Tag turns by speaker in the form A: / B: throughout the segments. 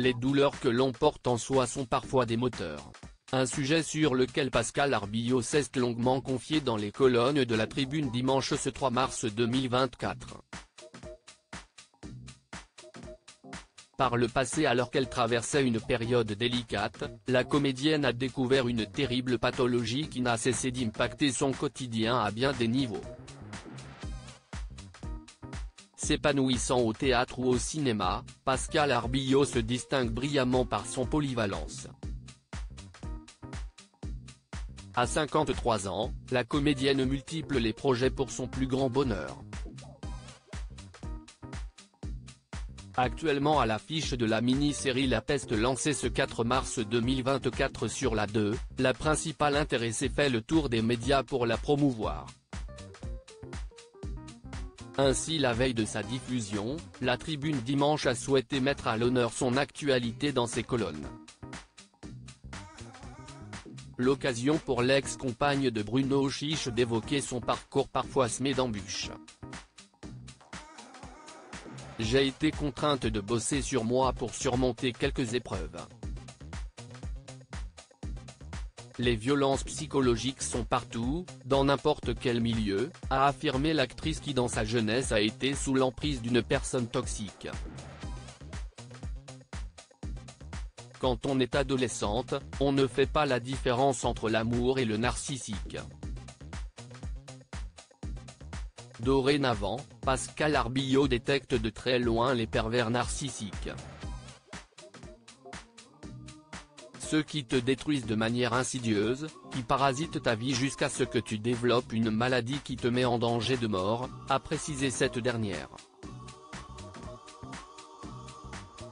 A: les douleurs que l'on porte en soi sont parfois des moteurs. Un sujet sur lequel Pascal Arbillot s'est longuement confié dans les colonnes de la Tribune dimanche ce 3 mars 2024. Par le passé, alors qu'elle traversait une période délicate, la comédienne a découvert une terrible pathologie qui n'a cessé d'impacter son quotidien à bien des niveaux. S'épanouissant au théâtre ou au cinéma, Pascal Arbillot se distingue brillamment par son polyvalence. À 53 ans, la comédienne multiplie les projets pour son plus grand bonheur. Actuellement à l'affiche de la mini-série La Peste lancée ce 4 mars 2024 sur la 2, la principale intéressée fait le tour des médias pour la promouvoir. Ainsi, la veille de sa diffusion, la Tribune dimanche a souhaité mettre à l'honneur son actualité dans ses colonnes. L'occasion pour l'ex-compagne de Bruno Chiche d'évoquer son parcours parfois semé d'embûches. J'ai été contrainte de bosser sur moi pour surmonter quelques épreuves. Les violences psychologiques sont partout, dans n'importe quel milieu, a affirmé l'actrice qui dans sa jeunesse a été sous l'emprise d'une personne toxique. Quand on est adolescente, on ne fait pas la différence entre l'amour et le narcissique. Dorénavant, Pascal Arbillot détecte de très loin les pervers narcissiques. Ceux qui te détruisent de manière insidieuse, qui parasitent ta vie jusqu'à ce que tu développes une maladie qui te met en danger de mort, a précisé cette dernière.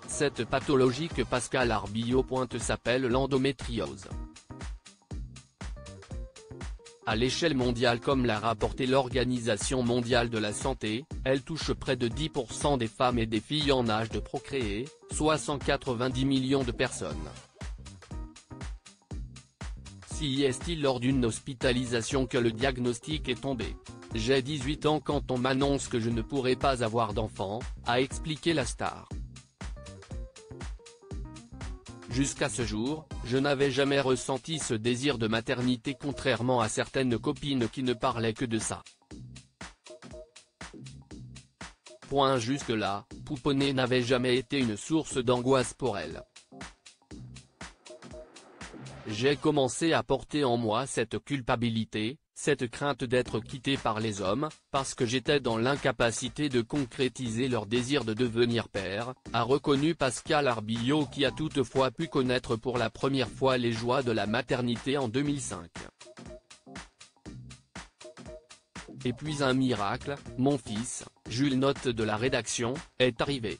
A: Cette pathologie que Pascal Arbillot pointe s'appelle l'endométriose. À l'échelle mondiale, comme l'a rapporté l'Organisation mondiale de la santé, elle touche près de 10% des femmes et des filles en âge de procréer, soit 190 millions de personnes. Si est-il lors d'une hospitalisation que le diagnostic est tombé. J'ai 18 ans quand on m'annonce que je ne pourrai pas avoir d'enfant, a expliqué la star. Jusqu'à ce jour, je n'avais jamais ressenti ce désir de maternité contrairement à certaines copines qui ne parlaient que de ça. Jusque-là, pouponner n'avait jamais été une source d'angoisse pour elle. J'ai commencé à porter en moi cette culpabilité, cette crainte d'être quittée par les hommes, parce que j'étais dans l'incapacité de concrétiser leur désir de devenir père, a reconnu Pascal Arbillot qui a toutefois pu connaître pour la première fois les joies de la maternité en 2005. Et puis un miracle, mon fils, Jules note de la rédaction, est arrivé.